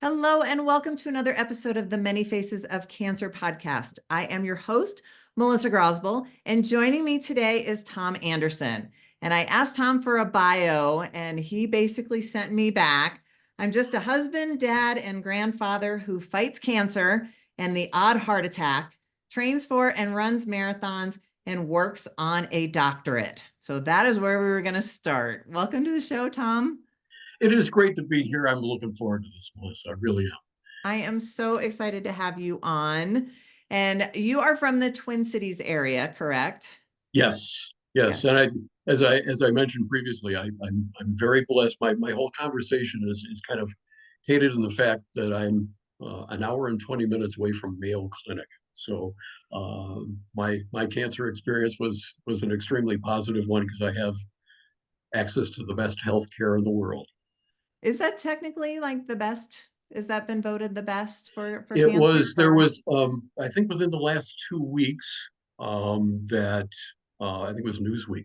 Hello, and welcome to another episode of the Many Faces of Cancer podcast. I am your host, Melissa Grosboll, and joining me today is Tom Anderson. And I asked Tom for a bio, and he basically sent me back. I'm just a husband, dad, and grandfather who fights cancer and the odd heart attack, trains for and runs marathons, and works on a doctorate. So that is where we were going to start. Welcome to the show, Tom. It is great to be here. I'm looking forward to this, Melissa. I really am. I am so excited to have you on. And you are from the Twin Cities area, correct? Yes, yes. Yes. As I mentioned previously, I'm very blessed. My whole conversation is kind of catered in the fact that I'm an hour and 20 minutes away from Mayo Clinic. So my cancer experience was an extremely positive one because I have access to the best health care in the world. Is that technically like the best? Has that been voted the best for It cancer? was there Or was I think within the last 2 weeks that I think it was Newsweek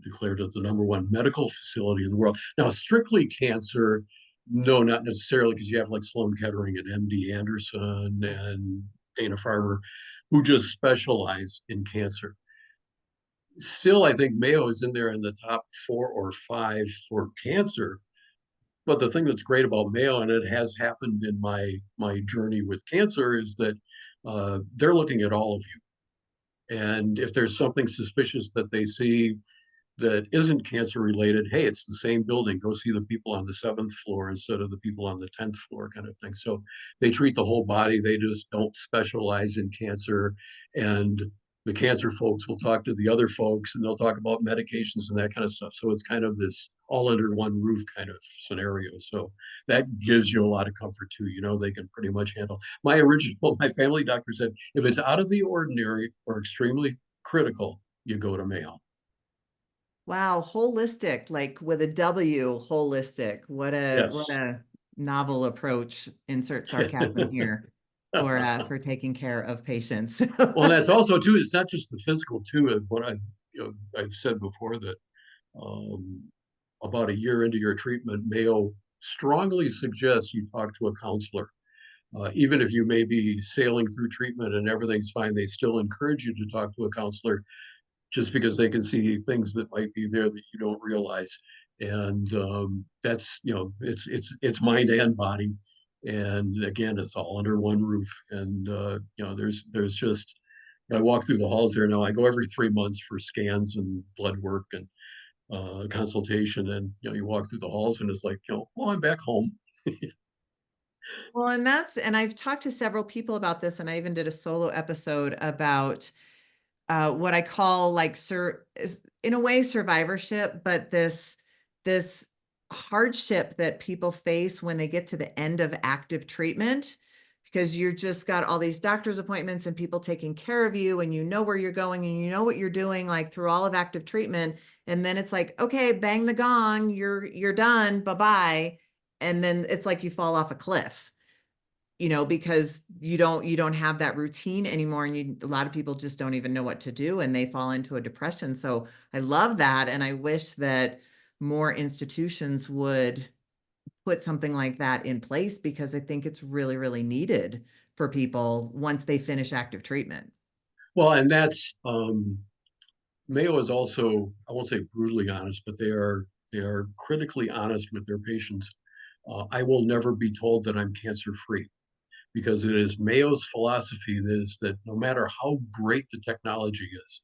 declared it the number one medical facility in the world. Now, strictly cancer, no, not necessarily, because you have like Sloan Kettering and MD Anderson and Dana Farber, who just specialize in cancer. Still, I think Mayo is in there in the top 4 or 5 for cancer. But the thing that's great about Mayo, and it has happened in my journey with cancer, is that they're looking at all of you. And if there's something suspicious that they see that isn't cancer related, hey, it's the same building. Go see the people on the seventh floor instead of the people on the 10th floor, kind of thing. So they treat the whole body. They just don't specialize in cancer. And the cancer folks will talk to the other folks and they'll talk about medications and that kind of stuff. So it's kind of this all under one roof kind of scenario. So that gives you a lot of comfort too. You know, they can pretty much handle. My family doctor said, if it's out of the ordinary or extremely critical, you go to Mayo. wow, holistic, like with a W, holistic. What Yes. a novel approach. Insert sarcasm here for taking care of patients. Well, that's also too. It's not just the physical too. What I've said before that um, about a year into your treatment, Mayo strongly suggests you talk to a counselor. Even if you may be sailing through treatment and everything's fine, they still encourage you to talk to a counselor just because they can see things that might be there that you don't realize. And that's it's mind and body. And again, it's all under one roof. And there's just I walk through the halls there now. I go every 3 months for scans and blood work and consultation. And you walk through the halls and it's like, oh, I'm back home. Well, and I've talked to several people about this, and I even did a solo episode about what I call like in a way survivorship, but this hardship that people face when they get to the end of active treatment, because you're just got all these doctor's appointments and people taking care of you, and you know where you're going and you know what you're doing like through all of active treatment, and then it's like, okay, bang the gong, you're done, bye-bye. And then it's like you fall off a cliff, because you don't have that routine anymore, and a lot of people just don't even know what to do, and they fall into a depression. So I love that, and I wish that more institutions would put something like that in place, because I think it's really, really needed for people once they finish active treatment. Well, and that's Mayo is also, I won't say brutally honest, but they are critically honest with their patients. I will never be told that I'm cancer free because it is Mayo's philosophy is that no matter how great the technology is,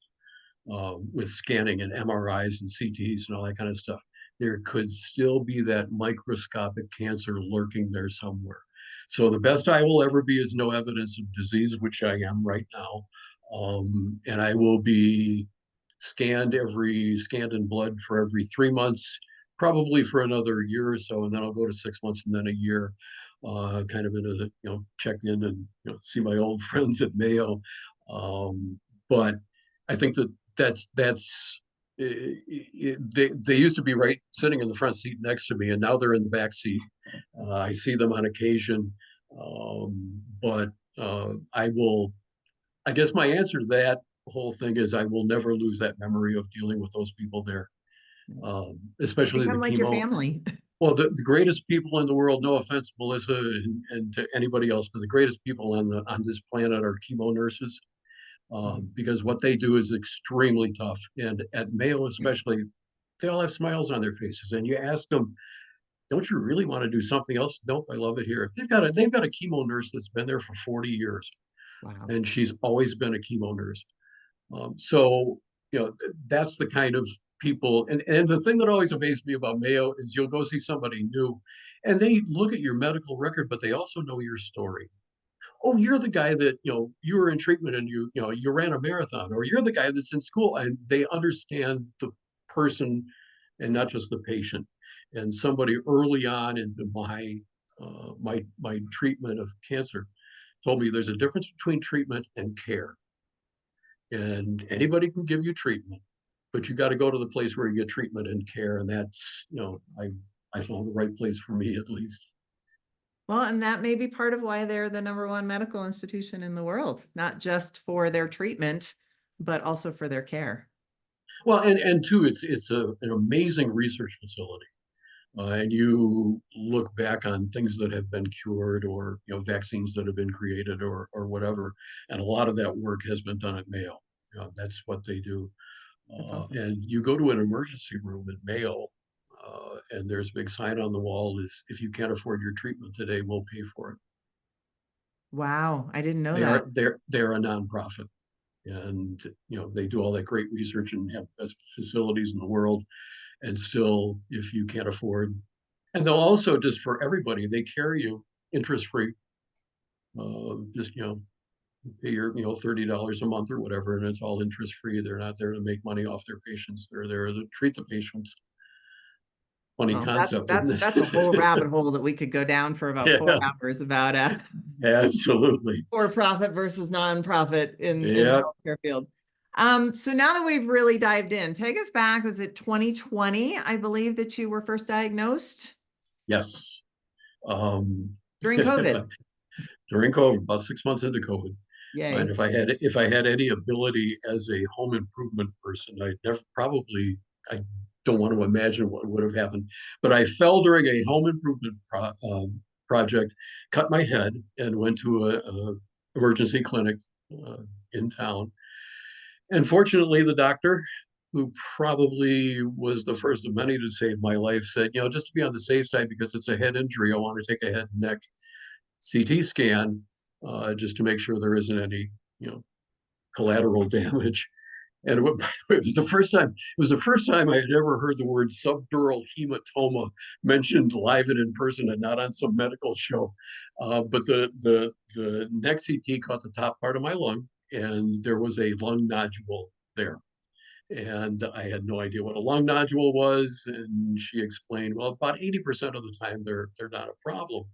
with scanning and MRIs and CTs and all that kind of stuff, there could still be that microscopic cancer lurking there somewhere. So the best I will ever be is no evidence of disease, which I am right now. And I will be scanned in blood for every 3 months, probably for another year or so, and then I'll go to 6 months and then a year, kind of in a check in and see my old friends at Mayo. But I think that's they used to be right sitting in the front seat next to me, and now they're in the back seat. I see them on occasion, but I will. I guess my answer to that whole thing is I will never lose that memory of dealing with those people there, They especially the become like your chemo. family. Well, the greatest people in the world, no offense, Melissa, and to anybody else, but the greatest people on this planet are chemo nurses, Mhm. because what they do is extremely tough. And at Mayo, especially, they all have smiles on their faces. And you ask them, "Don't you really want to do something else?" "Nope, I love it here." They've got a chemo nurse that's been there for 40 years, Wow. and she's always been a chemo nurse. So, that's the kind of people. And the thing that always amazed me about Mayo is you'll go see somebody new and they look at your medical record, but they also know your story. "Oh, you're the guy that, you were in treatment and you ran a marathon," or "You're the guy that's in school," and they understand the person and not just the patient. And somebody early on into my treatment of cancer told me there's a difference between treatment and care. And anybody can give you treatment, but you got to go to the place where you get treatment and care. And that's, I found the right place for me at least. Well, and that may be part of why they're the number one medical institution in the world, not just for their treatment, but also for their care. Well, and two, an amazing research facility. And you look back on things that have been cured, or vaccines that have been created, or whatever, and a lot of that work has been done at Mayo. That's what they do. That's awesome. And you go to an emergency room at Mayo, and there's a big sign on the wall: is "If you can't afford your treatment today, we'll pay for it." Wow, I didn't know They are that. they're a nonprofit, and they do all that great research and have best facilities in the world. And still, if you can't afford, and they'll also, just for everybody, they carry you interest free. Just pay your $30 a month or whatever, and it's all interest free. They're not there to make money off their patients. They're there to treat the patients. Funny Well, that's concept, isn't that's that's a whole it? rabbit hole that we could go down for about four Yeah, hours about absolutely. for profit versus nonprofit in the Yeah. healthcare field. So now that we've really dived in, take us back. Was it 2020? I believe that you were first diagnosed Yes. Um, during COVID. During COVID, about 6 months into COVID. And Yay. if I had any ability as a home improvement person, I don't want to imagine what would have happened. But I fell during a home improvement project, cut my head, and went to a emergency clinic uh, in town. And fortunately, the doctor, who probably was the first of many to save my life, said, "Just to be on the safe side, because it's a head injury, I want to take a head and neck CT scan, just to make sure there isn't any, you know, collateral damage." And it was the first time. It was the first time I had ever heard the word subdural hematoma mentioned live and in person, and not on some medical show. But the neck CT caught the top part of my lung, and there was a lung nodule there. And I had no idea what a lung nodule was. And she explained, well, about 80% of the time they're not a problem.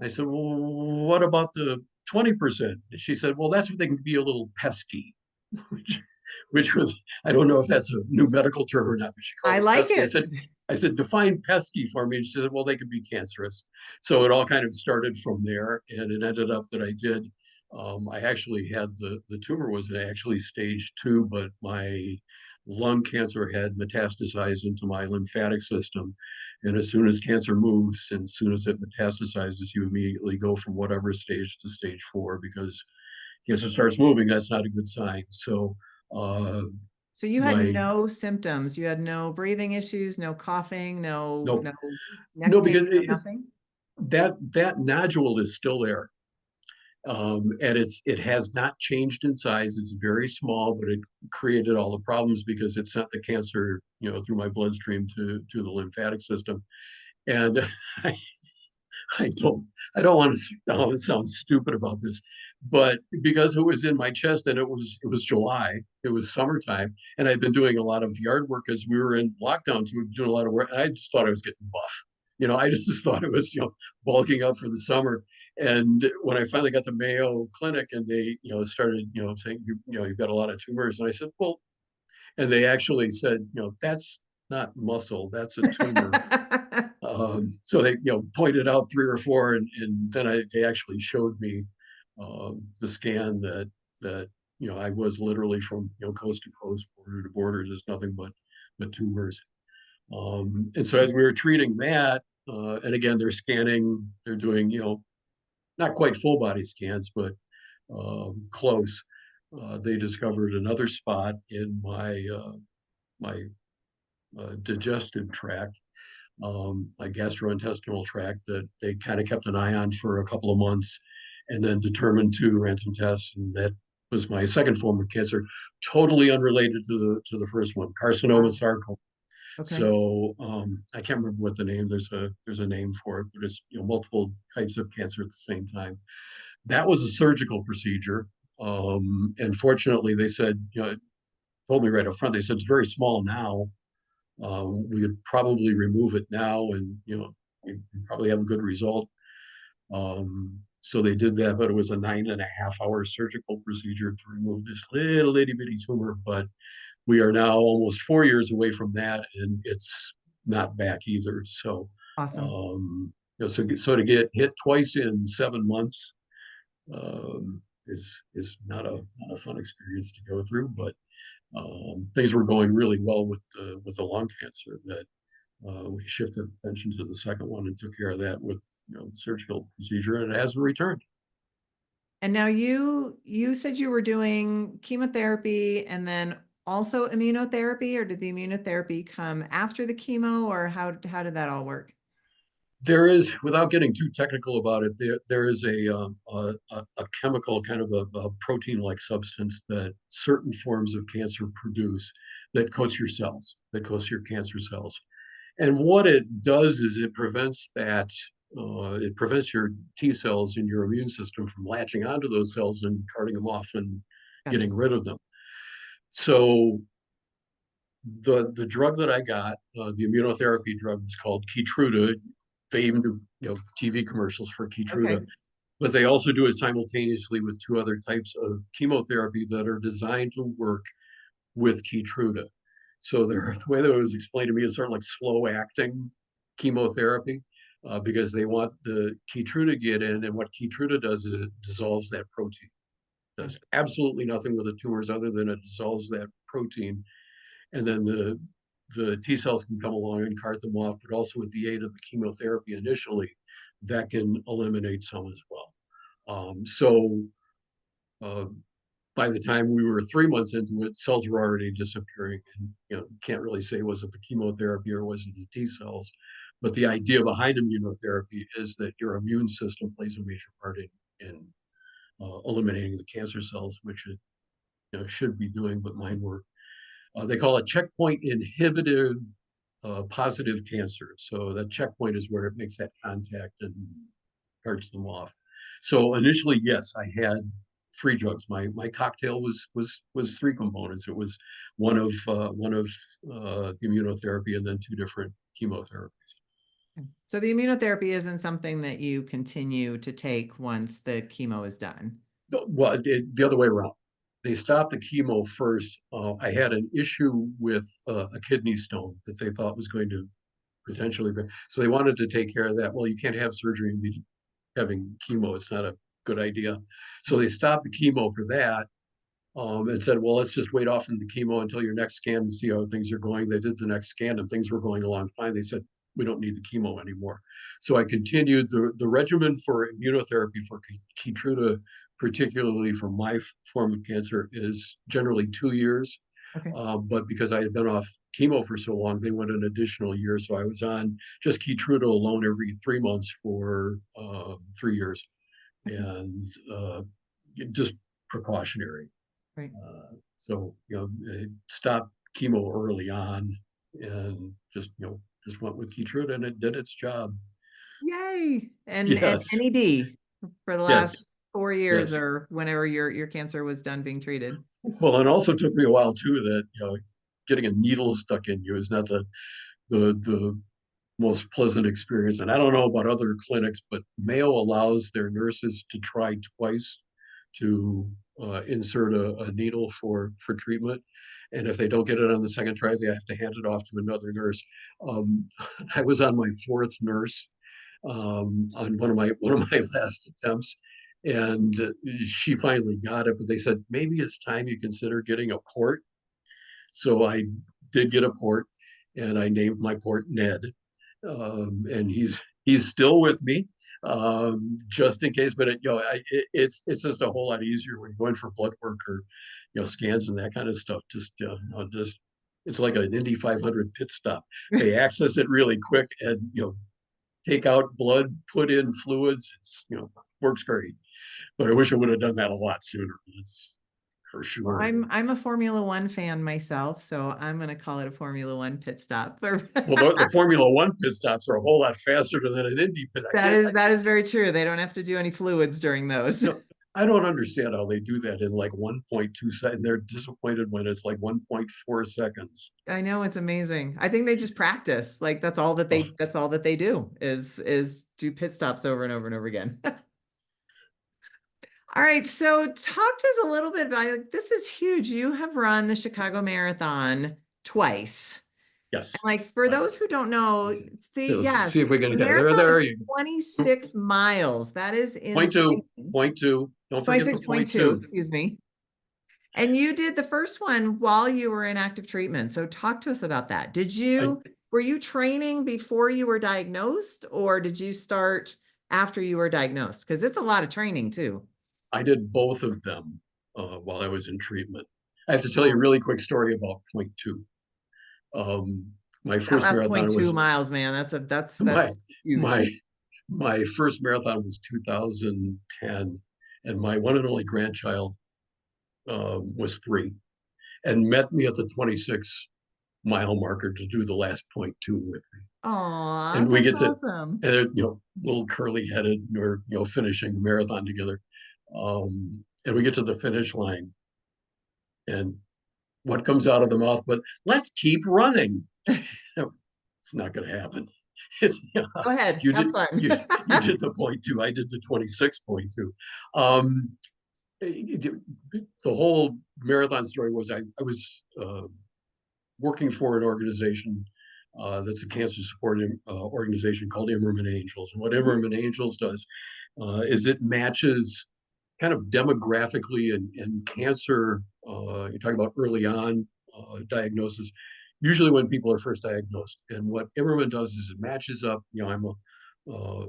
I said, "Well, what about the 20%?" She said, "Well, that's when they can be a little pesky," which, which was, I don't know if that's a new medical term or not, but she I called it like pesky. it. I said, "Define pesky for me." And she said, "Well, they could be cancerous." So it all kind of started from there. And it ended up that I did. I actually had the tumor was actually stage 2, but my lung cancer had metastasized into my lymphatic system. And as soon as cancer moves and as soon as it metastasizes, you immediately go from whatever stage to stage 4, because cancer starts moving. That's not a good sign. So, uh, So you had my no symptoms. You had no breathing issues, no coughing, no no, no neck no, pain, because no nothing. that nodule is still there. And it has not changed in size. It's very small, but it created all the problems because it sent the cancer, through my bloodstream to the lymphatic system. And I, I don't I don't want to sound stupid about this, but because it was in my chest and it was July, it was summertime, and I'd been doing a lot of yard work as we were in lockdown, so we were doing a lot of work, and I just thought I was getting buff. I just thought it was, bulking up for the summer. And when I finally got to Mayo Clinic and they, started, saying, you've got a lot of tumors. And I said, well, and they actually said, that's not muscle, that's a tumor. So they, pointed out 3 or 4, and then they actually showed me the scan that I was literally from coast to coast, border to border. There's nothing but tumors. And so as we were treating that, and again, they're scanning, they're doing, not quite full body scans, but close. They discovered another spot in my digestive tract, my gastrointestinal tract, that they kind of kept an eye on for a couple of months, and then determined to run some tests, and that was my second form of cancer, totally unrelated to the first one, carcinoma Wow. sarcoma. Okay. So I can't remember what the name. There's a name for it, but it's multiple types of cancer at the same time. That was a surgical procedure, and fortunately, they said, told me right up front. They said it's very small now. We could probably remove it now, and we probably have a good result. So they did that, but it was a 9.5 hour surgical procedure to remove this little itty bitty tumor. But we are now almost 4 years away from that, and it's not back either. So, Awesome. so to get hit twice in 7 months is not a fun experience to go through. But things were going really well with the lung cancer, that we shifted attention to the second one and took care of that with the surgical procedure, and it hasn't returned. And now you said you were doing chemotherapy and then also immunotherapy, or did the immunotherapy come after the chemo, or how did that all work? There is, without getting too technical about it, there is a chemical, kind of a protein-like substance that certain forms of cancer produce, that coats your cells, that coats your cancer cells. And what it does is it prevents your T cells in your immune system from latching onto those cells and carting them off and Gotcha. getting rid of them. So the drug that I got, the immunotherapy drug, is called Keytruda. They even do TV commercials for Keytruda, Okay. but they also do it simultaneously with two other types of chemotherapy that are designed to work with Keytruda. So the way that it was explained to me is sort of like slow acting chemotherapy, because they want the Keytruda to get in, and what Keytruda does is it dissolves that protein. It Okay. does absolutely nothing with the tumors other than it dissolves that protein, and then the T cells can come along and cart them off, but also with the aid of the chemotherapy initially, that can eliminate some as well. So uh, by the time we were 3 months into it, cells were already disappearing. And can't really say was it the chemotherapy or was it the T cells. But the idea behind immunotherapy is that your immune system plays a major part in eliminating the cancer cells, which it should be doing, but mine were. They call it checkpoint inhibited positive cancer. So that checkpoint is where it makes that contact and carts them off. So initially, yes, I had three drugs. My cocktail was three components. It was one of the immunotherapy, and then two different chemotherapies. Okay. So the immunotherapy isn't something that you continue to take once the chemo is done. Well, the other way around. They stopped the chemo first. I had an issue with a kidney stone that they thought was going to potentially be. So they wanted to take care of that. Well, you can't have surgery and be having chemo. It's not a good idea. So they stopped the chemo for that, and said, well, let's just wait off in the chemo until your next scan and see how things are going. They did the next scan and things were going along fine. They said, we don't need the chemo anymore. So I continued the regimen for immunotherapy for Keytruda, particularly for my form of cancer, is generally 2 years. Okay. But because I had been off chemo for so long, they went an additional year. So I was on just Keytruda alone every 3 months for 3 years, Okay. and just precautionary. Right. So it stopped chemo early on, and just went with Keytruda, and it did its job. Yay. And Yes, NED for the last yes, 4 years yes. or whenever your cancer was done being treated. Well, it also took me a while too. That getting a needle stuck in you is not the most pleasant experience. And I don't know about other clinics, but Mayo allows their nurses to try twice to insert a needle for treatment. And if they don't get it on the second try, they have to hand it off to another nurse. Um, I was on my fourth nurse on one of my last attempts, and she finally got it. But they said maybe it's time you consider getting a port. So I did get a port, and I named my port Ned, and he's still with me, just in case. But it's just a whole lot easier when you're going for blood work or scans and that kind of stuff. Just it's like an Indy 500 pit stop. They access it really quick and take out blood, put in fluids. It's works great. But I wish I would have done that a lot sooner. That's for Well, sure. I'm a Formula One fan myself, so I'm going to call it a Formula One pit stop. Well, the Formula One pit stops are a whole lot faster than an Indy pit. That is very true. They don't have to do any fluids during those. No, I don't understand how they do that in like 1.2 seconds. They're disappointed when it's like 1.4 seconds. I know it's amazing. I think they just practice. Like Oh, that's all that they do is do pit stops over and over and over again. All right, so talk to us a little bit about like, this is huge. You have run the Chicago Marathon twice. And yes. like for Uh, those who don't know, it's let's yes, see if we can the get marathon there. is You 26 miles. That is point two, insane. point two. Don't forget the point 26.2, two. excuse me. And you did the first one while you were in active treatment. So talk to us about that. I, Were you training before you were diagnosed, or did you start after you were diagnosed? Because it's a lot of training too. I did both of them while I was in treatment. I have to tell you a Wow. really quick story about point two. Um, my That first last marathon 0.2 was miles, man. my That's huge. my my first marathon was 2010, and my one and only grandchild was 3, and met me at the 26-mile marker to do the last point two with me. Aw, And we that's get to, awesome. and little curly headed, we're finishing the marathon together, and we get to the finish line, and what comes out of the mouth? But let's keep running. It's not going to happen. It's, Go ahead, you did have fun. you did the point two. I did the 26.2. The whole marathon story was I was working for an organization that's a cancer support organization called Immerman Angels. And what Immerman Angels does is it matches kind of demographically and cancer. You talk about early on diagnosis, usually when people are first diagnosed. And what Immerman does is it matches up. I'm a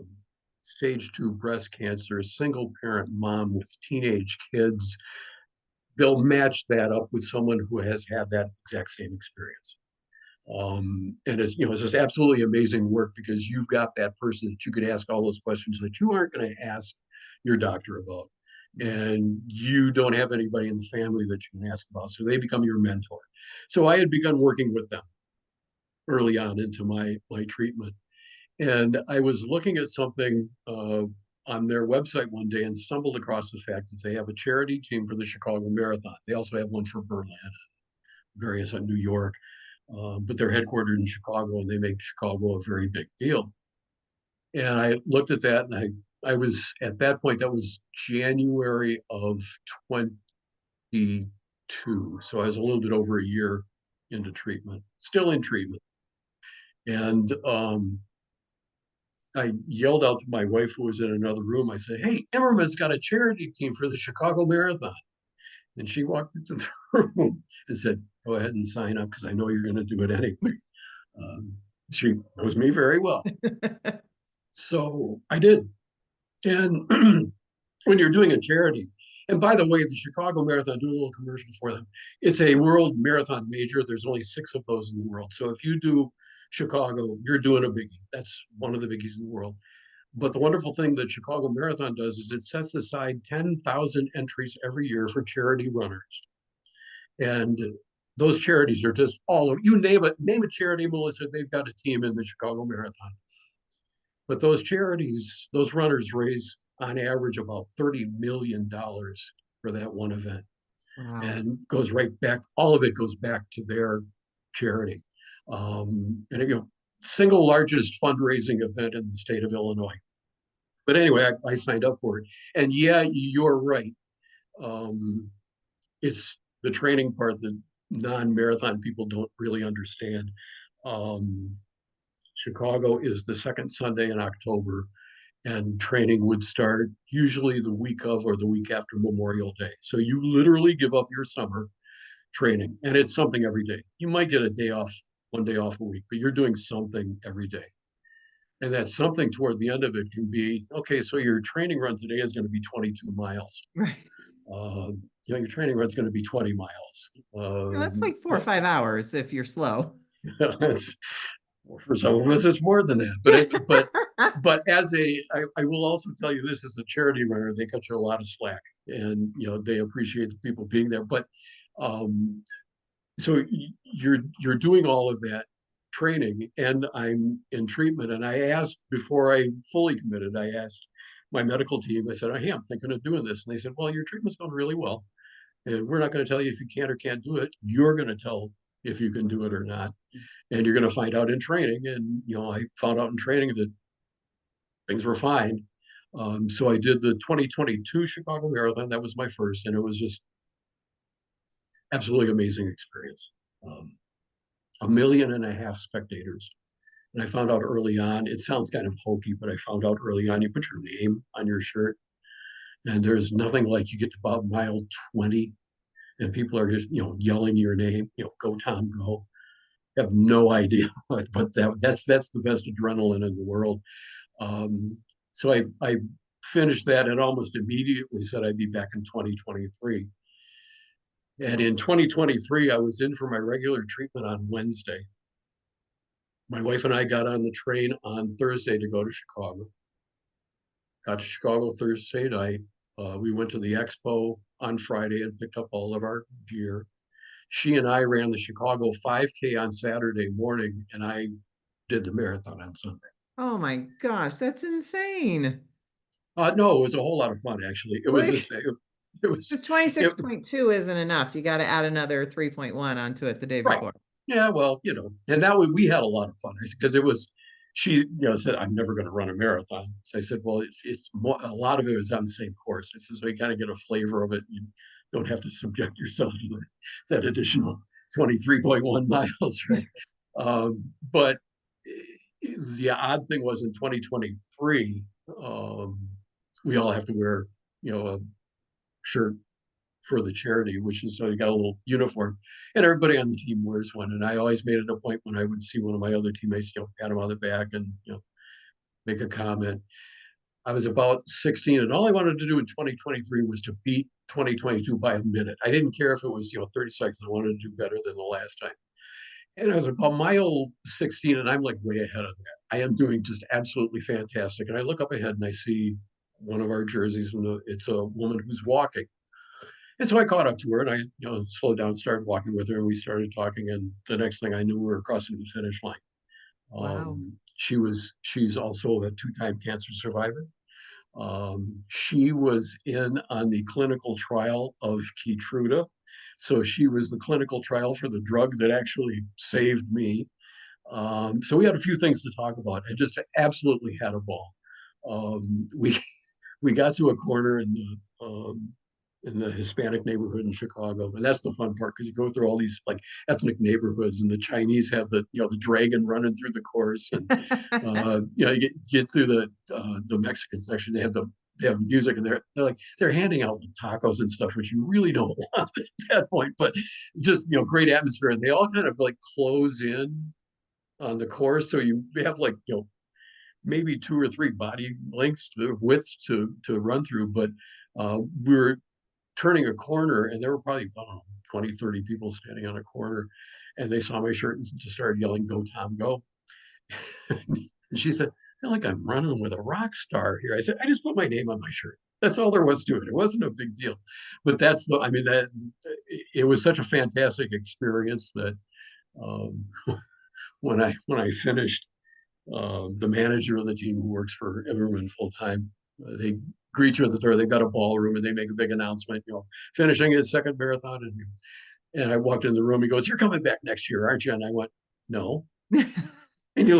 stage 2 breast cancer, single parent mom with teenage kids. They'll match that up with someone who has had that exact same experience. And it's just absolutely amazing work because you've got that person that you could ask all those questions that you aren't going to ask your doctor about. And you don't have anybody in the family that you can ask about. So they become your mentor. So I had begun working with them early on into my treatment. And I was looking at something on their website one day and stumbled across the fact that they have a charity team for the Chicago Marathon. They also have one for Berlin, various in New York, but they're headquartered in Chicago and they make Chicago a very big deal. And I looked at that and I was at that point, that was January of 22. So I was a little bit over a year into treatment, still in treatment. And I yelled out to my wife, who was in another room. I said, "Hey, Emmerman's got a charity team for the Chicago Marathon." And she walked into the room and said, "Go ahead and sign up because I know you're going to do it anyway." Um, she knows me very well. So I did. And when you're doing a charity, and by the way, the Chicago Marathon, do a little commercial for them. It's a world marathon major. There's only 6 of those in the world. So if you do Chicago, you're doing a biggie. That's one of the biggies in the world. But the wonderful thing that Chicago Marathon does is it sets aside 10,000 entries every year for charity runners. And those charities are just all over. You name a charity, Melissa, they've got a team in the Chicago Marathon. But those charities, those runners raise on average about $30 million for that one event. Wow. And goes right back, all of it goes back to their charity. And single largest fundraising event in the state of Illinois. But anyway, I signed up for it. And yeah, you're right. It's the training part that non-marathon people don't really understand. Um, Chicago is the second Sunday in October, and training would start usually the week of or the week after Memorial Day. So you literally give up your summer training, and it's something every day. You might get a day off one day off a week, but you're doing something every day. And that something toward the end of it can be, okay, so your training run today is going to be 22 miles. Right. Uh, your training run is going to be 20 miles. Yeah, that's like 4 or 5 hours if you're slow. It's, for some of us, it's more than that. But I will also tell you this: as a charity runner, they cut you a lot of slack, and they appreciate the people being there. But um, so you're doing all of that training, and I'm in treatment. And I asked before I fully committed. I asked my medical team. I said, "Hey, I'm thinking of doing this," and they said, "Well, your treatment's going really well, and we're not going to tell you if you can or can't do it. You're going to tell if you can do it or not, and you're going to find out in training." And I found out in training that things were fine. So I did the 2022 Chicago Marathon. That was my first, and it was just absolutely amazing experience. Um, 1.5 million spectators. And I found out early on, it sounds kind of hokey, but I found out early on, you put your name on your shirt, and there's nothing like you get to about mile 20, and people are just, yelling your name, go Tom, go. I have no idea, but that's the best adrenaline in the world. Um, so I finished that and almost immediately said I'd be back in 2023. And in 2023, I was in for my regular treatment on Wednesday. My wife and I got on the train on Thursday to go to Chicago. Got to Chicago Thursday night. We went to the expo on Friday and picked up all of our gear. She and I ran the Chicago 5K on Saturday morning, and I did the marathon on Sunday. Oh my gosh, that's insane. No, it was a whole lot of fun, actually. It was Like, just, it was, because it, 26.2 isn't enough. You got to add another 3.1 onto it the day right. before. Yeah, well, and that way we had a lot of fun because she, said, I'm never going to run a marathon. So I said, well, it's more, a lot of it was on the same course. This is so you kind of get a flavor of it. You don't have to subject yourself to that additional 23.1 miles, right? But the odd thing was in 2023, we all have to wear, a shirt for the charity, which is so you got a little uniform, and everybody on the team wears one. And I always made it a point when I would see one of my other teammates, pat him on the back and make a comment. I was about 16, and all I wanted to do in 2023 was to beat 2022 by a minute. I didn't care if it was 30 seconds. I wanted to do better than the last time. And I was about mile 16, and I'm like way ahead of that. I am doing just absolutely fantastic. And I look up ahead and I see one of our jerseys, and it's a woman who's walking. And so I caught up to her and I, slowed down, started walking with her, and we started talking. And the next thing I knew, we were crossing the finish line. Wow. She's also a two-time cancer survivor. She was in on the clinical trial of Keytruda. So she was the clinical trial for the drug that actually saved me. So we had a few things to talk about. I just absolutely had a ball. We we got to a corner in the Hispanic neighborhood in Chicago, and that's the fun part because you go through all these like ethnic neighborhoods, and the Chinese have the dragon running through the course, and you get through the Mexican section. They have music, and they're handing out tacos and stuff, which you really don't want at that point, but just great atmosphere, and they all kind of like close in on the course, so you have like maybe 2 or 3 body lengths of widths to run through, but we were turning a corner and there were probably, I don't know, 20, 30 people standing on a corner, and they saw my shirt and just started yelling, "Go, Tom, go." And she said, "I feel like I'm running with a rock star here." I said, "I just put my name on my shirt. That's all there was to it. It wasn't a big deal." But I mean, that it was such a fantastic experience that um, when I finished, the manager of the team who works for everyone full time. They greet you at the door. They've got a ballroom and they make a big announcement, finishing his second marathon. And I walked in the room. He goes, "You're coming back next year, aren't you?" And I went, "No." And you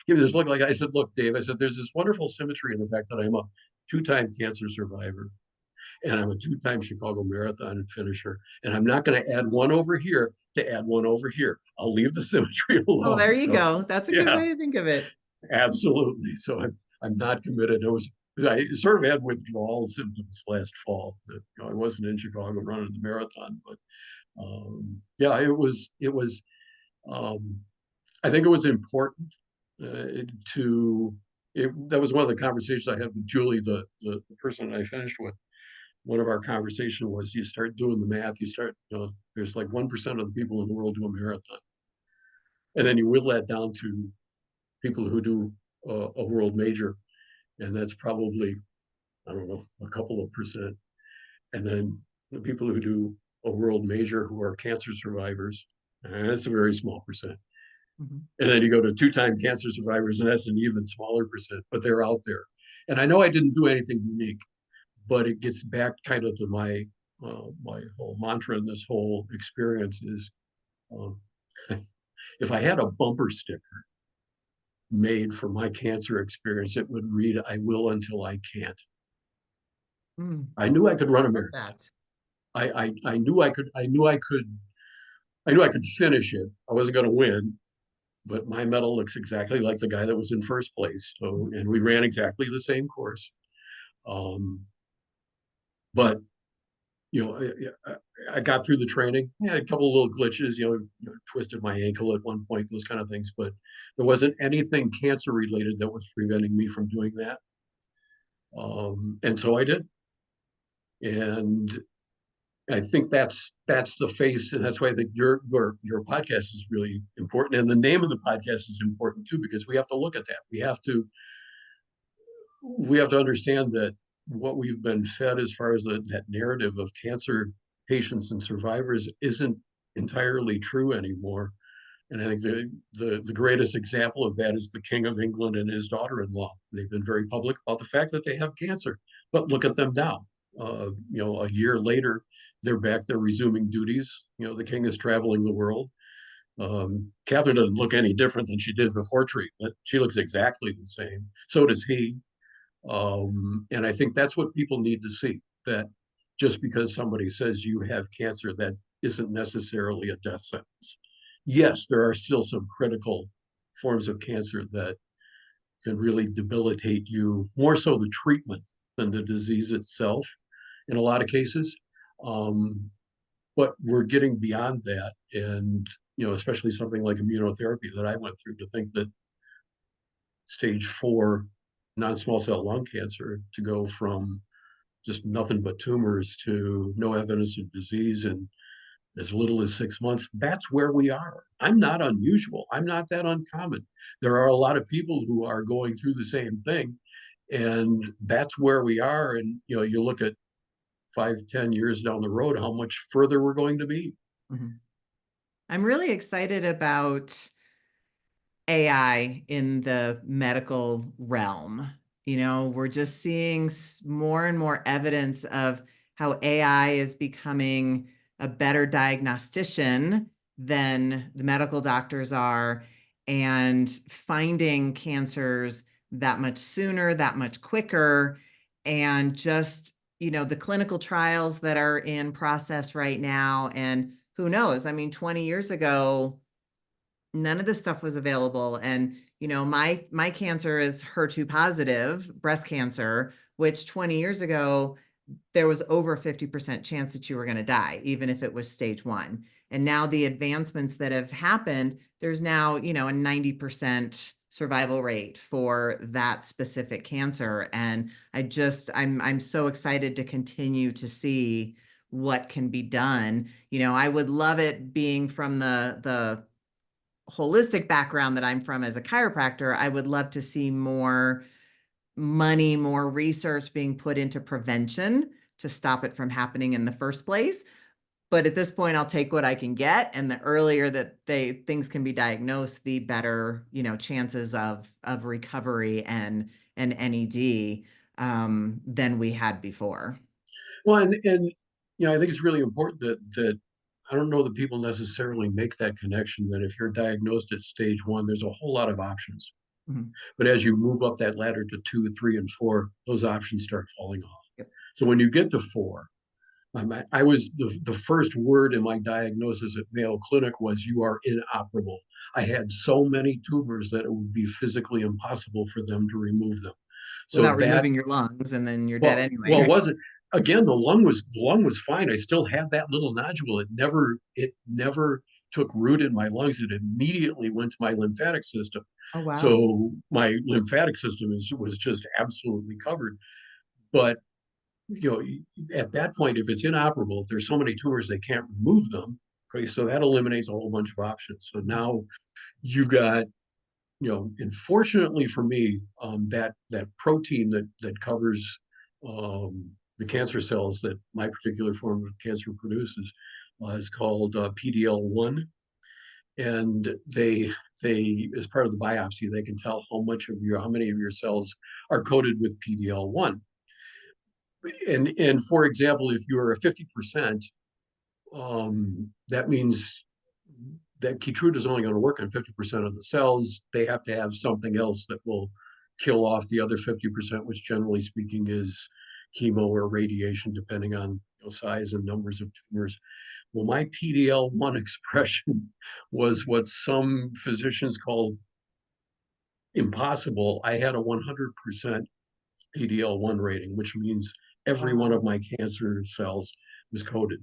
give me this look like I said, "Look, Dave," I said, "there's this wonderful symmetry in the fact that I'm a two-time cancer survivor and I'm a two-time Chicago Marathon finisher. And I'm not going to add one over here to add one over here. I'll leave the symmetry Oh, alone." there you So go. That's a good yeah, way to think of it. absolutely. So I'm not committed. I sort of had withdrawal symptoms last fall. That I wasn't in Chicago running the marathon, but yeah, it was I think it was important to that was one of the conversations I had with Julie, the person I finished with. One of our conversation was you start doing the math, you start, there's like 1% of the people in the world do a marathon. And then you whittle that down to people who do a world major. And that's probably, I don't know, a couple of percent. And then the people who do a world major who are cancer survivors, and that's a very small percent. Mhm. And then you go to two-time cancer survivors, and that's an even smaller percent, but they're out there. And I know I didn't do anything unique, but it gets back kind of to my whole mantra in this whole experience is um, if I had a bumper sticker made for my cancer experience, it would read, "I will until I can't." Mm, I knew I could run a love marathon. that. I knew I could. I knew I could finish it. I wasn't going to win, but my medal looks exactly like the guy that was in first place. So, and we ran exactly the same course. Um, but I got through the training. I had a couple of little glitches, twisted my ankle at one point, those kind of things. But there wasn't anything cancer related that was preventing me from doing that. And so I did. And I think that's the face, and that's why I think your podcast is really important, and the name of the podcast is important too, because we have to look at that. We have to understand that what we've been fed as far as that narrative of cancer patients and survivors isn't entirely true anymore. And I think the greatest example of that is the King of England and his daughter-in-law. They've been very public about the fact that they have cancer, but look at them now. A year later, they're back. They're resuming duties. The king is traveling the world. Catherine doesn't look any different than she did before treatment. She looks exactly the same. So does he. And I think that's what people need to see, that just because somebody says you have cancer, that isn't necessarily a death sentence. Yes, there are still some critical forms of cancer that can really debilitate you, more so the treatment than the disease itself in a lot of cases. Um, but we're getting beyond that. And, especially something like immunotherapy that I went through, to think that stage 4 non-small cell lung cancer to go from just nothing but tumors to no evidence of disease in as little as 6 months. That's where we are. I'm not unusual. I'm not that uncommon. There are a lot of people who are going through the same thing, and that's where we are. And you look at 5, 10 years down the road, how much further we're going to be. Mhm. I'm really excited about AI in the medical realm. We're just seeing more and more evidence of how AI is becoming a better diagnostician than the medical doctors are, and finding cancers that much sooner, that much quicker. And just, the clinical trials that are in process right now. And who knows? I mean, 20 years ago, none of this stuff was available. And my cancer is HER2 positive breast cancer, which 20 years ago there was over a 50% chance that you were going to die, even if it was stage 1. And now the advancements that have happened, there's now a 90% survival rate for that specific cancer. And I'm so excited to continue to see what can be done. I would love it, being from the holistic background that I'm from as a chiropractor. I would love to see more money, more research being put into prevention to stop it from happening in the first place. But at this point, I'll take what I can get. And the earlier that things can be diagnosed, the better, chances of recovery and NED than we had before. Well, and I think it's really important that I don't know that people necessarily make that connection, that if you're diagnosed at stage 1, there's a whole lot of options. Mhm. But as you move up that ladder to 2, 3, and 4, those options start falling off. Yep. So when you get to 4, I was the first word in my diagnosis at Mayo Clinic was, "You are inoperable." I had so many tumors that it would be physically impossible for them to remove them. So Without that removing your lungs, and then you're dead well, it anyway. wasn't. Again, the lung was fine. I still had that little nodule. It never took root in my lungs, it immediately went to my lymphatic system. Oh, wow. So my lymphatic system was just absolutely covered. But you know, at that point, if it's inoperable, if there's so many tumors they can't remove them, okay, so that eliminates a whole bunch of options. So now you've got, you know, unfortunately for me, that protein that covers the cancer cells that my particular form of cancer produces is called PDL1, and they as part of the biopsy they can tell how many of your cells are coated with PDL1. And for example, if you're a 50%, that means that Keytruda is only going to work on 50% of the cells. They have to have something else that will kill off the other 50%, which generally speaking is chemo or radiation, depending on, you know, size and numbers of tumors. Well, my PDL1 expression was what some physicians call impossible. I had a 100% PDL1 rating, which means every one Wow. of my cancer cells was coated.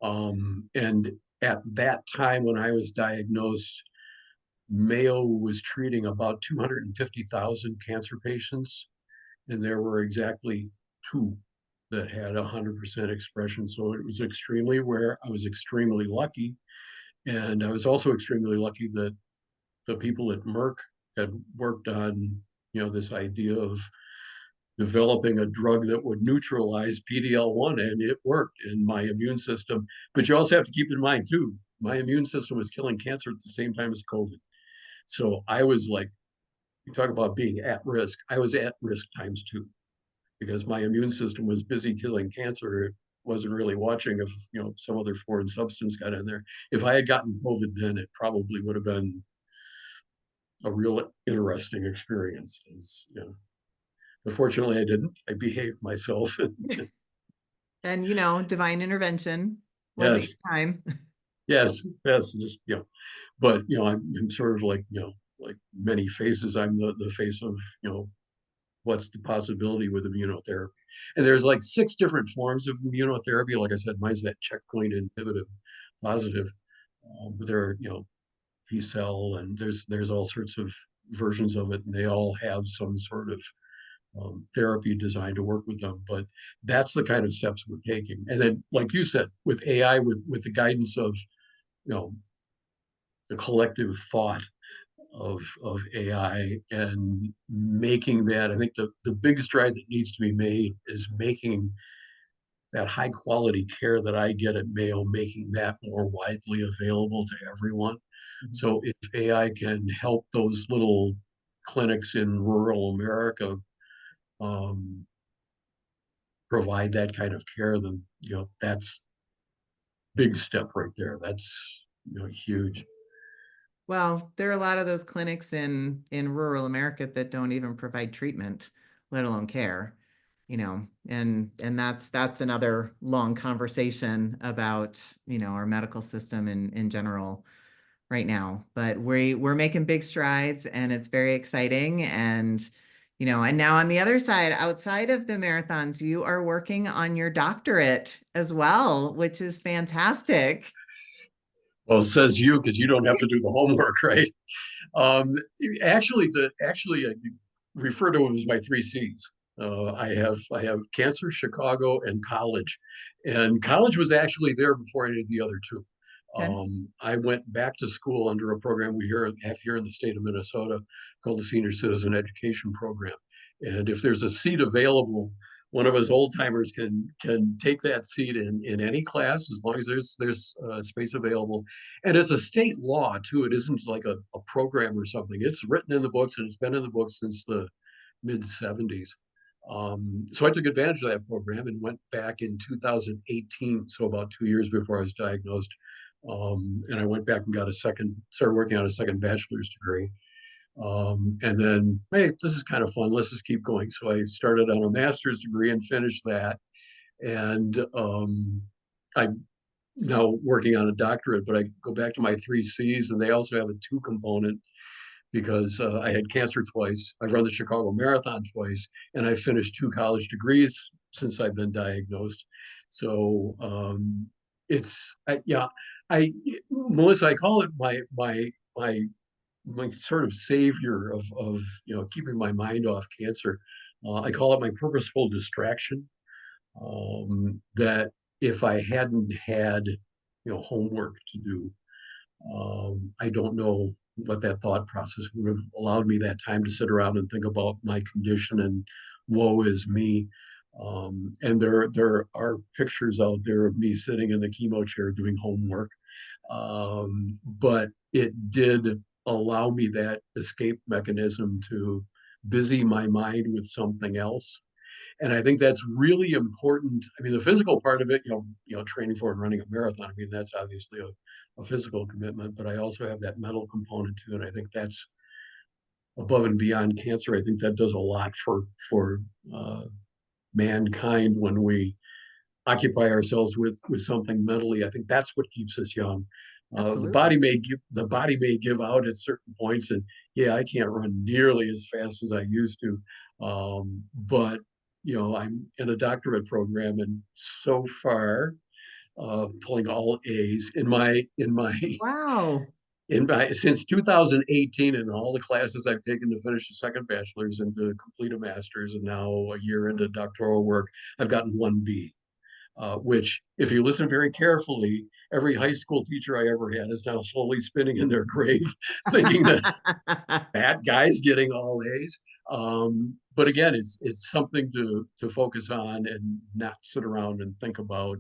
And at that time, when I was diagnosed, Mayo was treating about 250,000 cancer patients, and there were exactly two that had 100% expression. So it was extremely rare. I was extremely lucky. And I was also extremely lucky that the people at Merck had worked on, you know, this idea of developing a drug that would neutralize PDL1, and it worked in my immune system. But you also have to keep in mind, too, my immune system was killing cancer at the same time as COVID. So I was like, you talk about being at risk. I was at risk times two because my immune system was busy killing cancer. It wasn't really watching if, you know, some other foreign substance got in there. If I had gotten COVID then, it probably would have been a real interesting experience. As, you know, unfortunately, I didn't. I behaved myself. And, divine intervention. Was it Yes, your time? yes, that's just, you know, but you know, I'm sort of like, you know, like many faces, I'm the face of, you know, what's the possibility with immunotherapy. And there's like six different forms of immunotherapy. Like I said, mine's that checkpoint inhibitive positive. But there are, you know, T cell, and there's all sorts of versions of it, and they all have some sort of therapy designed to work with them. But that's the kind of steps we're taking. And then, like you said, with AI, with the guidance of, you know, the collective thought of AI and making that, I think the big stride that needs to be made is making that high quality care that I get at Mayo, making that more widely available to everyone. Mhm. So if AI can help those little clinics in rural America um, provide that kind of care, then, you know, that's big step right there. That's, you know, huge. Well, there are a lot of those clinics in rural America that don't even provide treatment, let alone care, and that's another long conversation about, our medical system in general right now. But we're making big strides and it's very exciting. And now on the other side, outside of the marathons, you are working on your doctorate as well, which is fantastic. Well, it says you because you don't have to do the homework, right? Um, actually, I refer to them as my three C's. I have cancer, Chicago, and college. And college was actually there before any of the other two. Okay. I went back to school under a program we have here in the state of Minnesota called the Senior Citizen Education Program. And if there's a seat available, one of us old timers can take that seat in any class as long as there's space available. And it's a state law too. It isn't like a program or something. It's written in the books and it's been in the books since the mid 70s. So I took advantage of that program and went back in 2018, so about 2 years before I was diagnosed. And I went back and started working on a second bachelor's degree. And then, hey, this is kind of fun. Let's just keep going. So I started on a master's degree and finished that. And I'm now working on a doctorate, but I go back to my three C's, and they also have a two component because I had cancer twice. I've run the Chicago Marathon twice, and I finished two college degrees since I've been diagnosed. So yeah, I Melissa, I call it my sort of savior of keeping my mind off cancer. I call it my purposeful distraction. That if I hadn't had homework to do, I don't know what that thought process would have allowed me that time to sit around and think about my condition and woe is me. And there are pictures out there of me sitting in the chemo chair doing homework. But it did allow me that escape mechanism to busy my mind with something else. And I think that's really important. I mean, the physical part of it, training for and running a marathon. I mean, that's obviously a physical commitment, but I also have that mental component too. And I think that's above and beyond cancer. I think that does a lot for uh, mankind when we occupy ourselves with something mentally. I think that's what keeps us young. Absolutely. The body may give out at certain points, and yeah, I can't run nearly as fast as I used to. But I'm in a doctorate program, and so far, pulling all A's Wow. in my since 2018, and all the classes I've taken to finish a second bachelor's and to complete a master's, and now a year into doctoral work, I've gotten one B. Which, if you listen very carefully, every high school teacher I ever had is now slowly spinning in their grave, thinking that that guy's getting all A's. But again, it's something to focus on and not sit around and think about,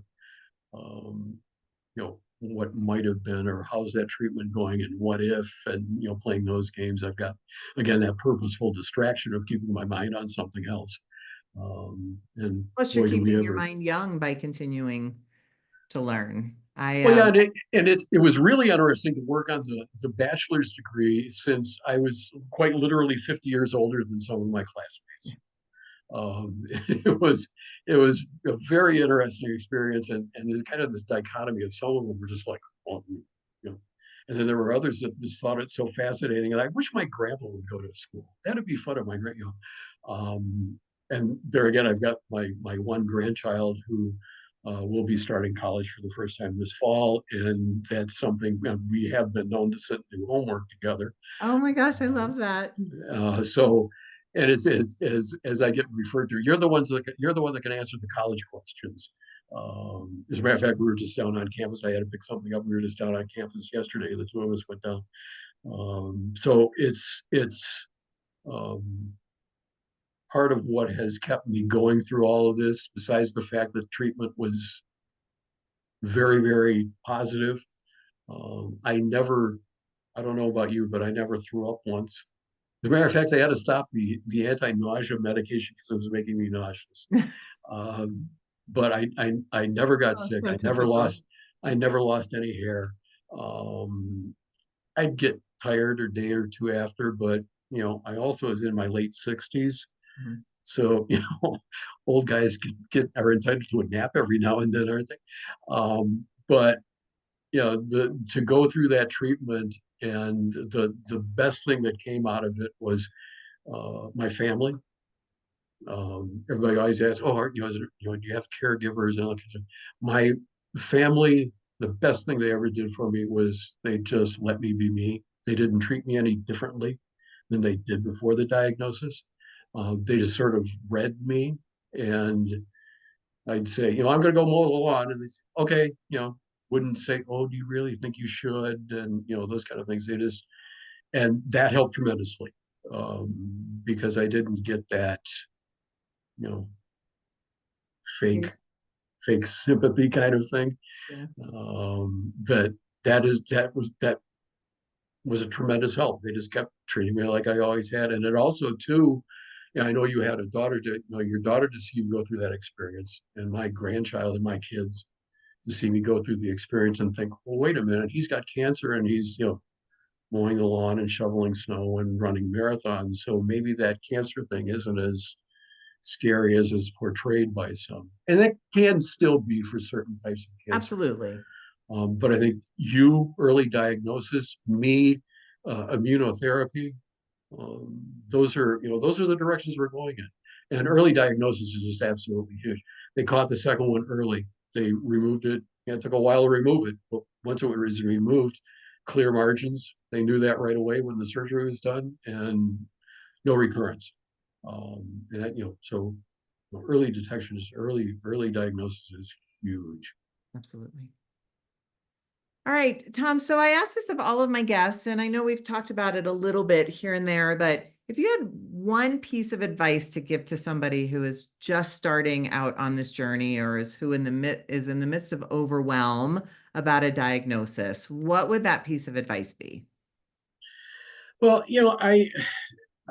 what might have been or how's that treatment going and what if, and playing those games. I've got again that purposeful distraction of keeping my mind on something else. And Plus, you're boy, do we keeping your ever. mind young by continuing to learn. I Well, yeah, and it was really interesting to work on the bachelor's degree since I was quite literally 50 years older than some of my classmates. It was a very interesting experience, and there's kind of this dichotomy of some of them were just like, well, and then there were others that just thought it so fascinating, and I wish my grandpa would go to school. That'd be fun if my and there again, I've got my one grandchild who will be starting college for the first time this fall, and that's something we have been known to sit and do homework together. oh my gosh, I Uh, love that. so, and it's as I get referred to, you're the one that can answer the college questions. As a matter of fact, we were just down on campus. I had to pick something up. We were just down on campus yesterday. The two of us went down. So it's um, part of what has kept me going through all of this. Besides the fact that treatment was very, very positive. I don't know about you, but I never threw up once. As a matter of fact, I had to stop the anti-nausea medication because it was making me nauseous. Um, but I never got Oh, sick. so typical. I never lost any hair. Um, I'd get tired a day or two after, but I also was in my late 60s. Mhm. So, old guys are entitled to a nap every now and then, aren't they? But to go through that treatment, and the best thing that came out of it was my family. Everybody always asks, "Oh, do you have caregivers?" And all kinds of- my family, the best thing they ever did for me was they just let me be me. They didn't treat me any differently than they did before the diagnosis. They just sort of read me, and I'd say, I'm going to go mow the lawn, and they say, okay, wouldn't say, oh, do you really think you should, and those kind of things. And that helped tremendously, because I didn't get that, you know, fake Yeah. fake sympathy kind of thing. Yeah. That that was a tremendous help. They just kept treating me like I always had, and it also too. I know you had a daughter your daughter to see you go through that experience, and my grandchild and my kids to see me go through the experience and think, well, wait a minute, he's got cancer and he's, mowing the lawn and shoveling snow and running marathons. So maybe that cancer thing isn't as scary as is portrayed by some. And that can still be for certain types of cancer. Absolutely. But I think early diagnosis, me, immunotherapy, those are the directions we're going in. And early diagnosis is just absolutely huge. They caught the second one early. They removed it It took a while to remove it, but once it was removed, clear margins. They knew that right away when the surgery was done, and no recurrence. And that, so early detection is early diagnosis is huge. Absolutely. All right, Tom. So I asked this of all of my guests, and I know we've talked about it a little bit here and there, but if you had one piece of advice to give to somebody who is just starting out on this journey or is in the midst of overwhelm about a diagnosis, what would that piece of advice be? Well, I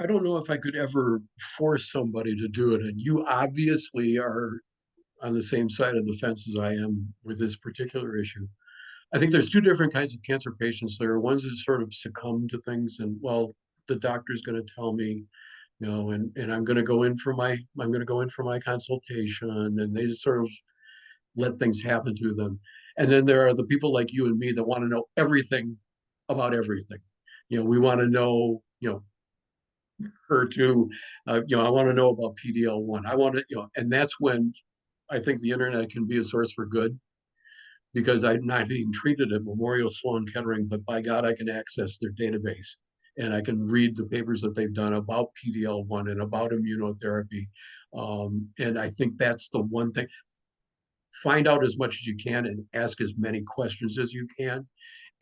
don't know if I could ever force somebody to do it, and you obviously are on the same side of the fence as I am with this particular issue. I think there's two different kinds of cancer patients. There are ones that sort of succumb to things, and well, the doctor's going to tell me, and I'm going to go in for my consultation, and they just sort of let things happen to them. And then there are the people like you and me that want to know everything about everything. We want to know, her to, I want to know about PDL1. I want to, and that's when I think the internet can be a source for good because I'm not being treated at Memorial Sloan Kettering, but by God, I can access their database and I can read the papers that they've done about PDL1 and about immunotherapy. And I think that's the one thing. Find out as much as you can and ask as many questions as you can.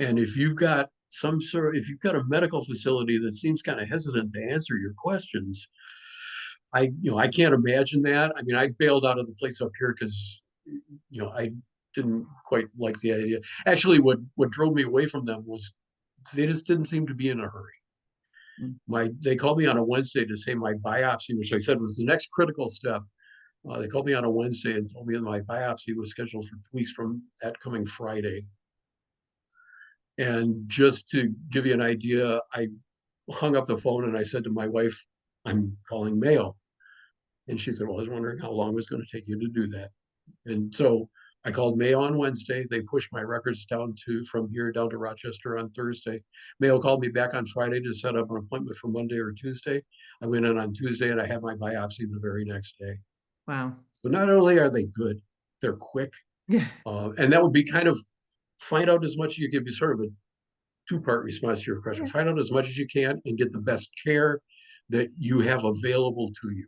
And if you've got if you've got a medical facility that seems kind of hesitant to answer your questions, I can't imagine that. I mean, I bailed out of the place up here because, I didn't quite like the idea. Actually, what drove me away from them was they just didn't seem to be in a hurry. Mm. They called me on a Wednesday to say my biopsy, which I said was the next critical step. They called me on a Wednesday and told me that my biopsy was scheduled for 2 weeks from that coming Friday. And just to give you an idea, I hung up the phone and I said to my wife, I'm calling Mayo. And she said, well, I was wondering how long it was going to take you to do that. And so I called Mayo on Wednesday. They pushed my records from here down to Rochester on Thursday. Mayo called me back on Friday to set up an appointment for Monday or Tuesday. I went in on Tuesday and I had my biopsy the very next day. Wow. So not only are they good, they're quick. Yeah. And that would be kind of find out as much as you give you sort of a two-part response to your question. Yeah. Find out as much as you can and get the best care that you have available to you.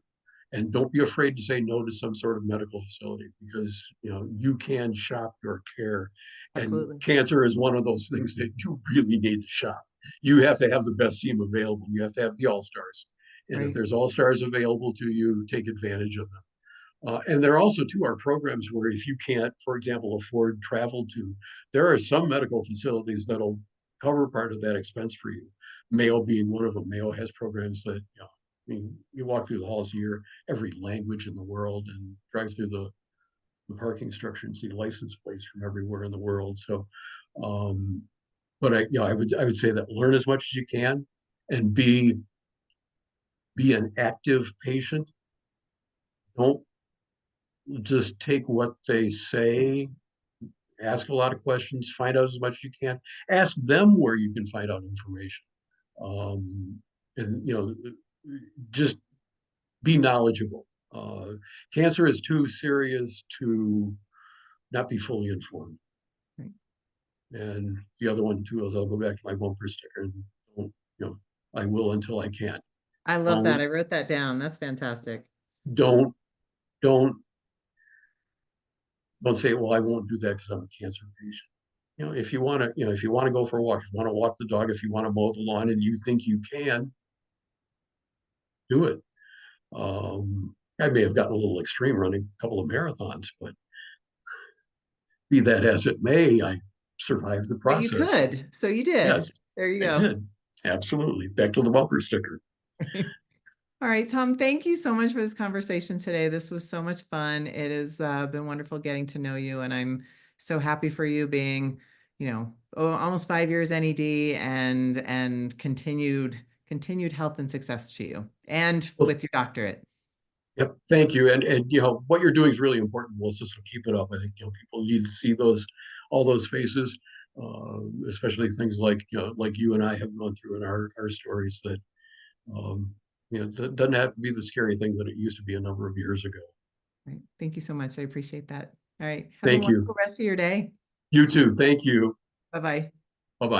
And don't be afraid to say no to some sort of medical facility because you can shop your care. And Absolutely. cancer is one of those things that you really need to shop. You have to have the best team available. You have to have the all-stars. And if Right. there's all-stars available to you, take advantage of them. And there also, too, are programs where if you can't, for example, afford travel to, there are some medical facilities that'll cover part of that expense for you. Mayo being one of them. Mayo has programs that, I mean, you walk through the halls, you hear every language in the world and drive through the parking structure and see license plates from everywhere in the world. So, um, but I would say that learn as much as you can and be an active patient. Don't just take what they say, ask a lot of questions, find out as much as you can, ask them where you can find out information. Um, and, just be knowledgeable. Cancer is too serious to not be fully informed. Right. And the other one too is I'll go back to my bumper sticker and don't, I will until I can. I love that. Don't, I wrote that down. That's fantastic. don't, don't, don't say, well, I won't do that because I'm a cancer patient. If you want to, if you want to go for a walk, if you want to walk the dog, if you want to mow the lawn and you think you can, do it. I may have gotten a little extreme running a couple of marathons, but be that as it may, I survived the But you process. could. So you did. Yes, There you I go. did. Absolutely. Back to the bumper sticker. All right, Tom, thank you so much for this conversation today. This was so much fun. It has been wonderful getting to know you, and I'm so happy for you being, almost 5 years NED and continued health and success to you and Well, with your doctorate. yep. Thank you. And what you're doing is really important, Melissa. So keep it up. I think people need to see all those faces, especially things like you and I have gone through in our stories that um, doesn't have to be the scary thing that it used to be a number of years ago. Right. Thank you so much. I appreciate that. All right. Have a Thank you. wonderful rest of your day. You too. Thank you. Bye-bye.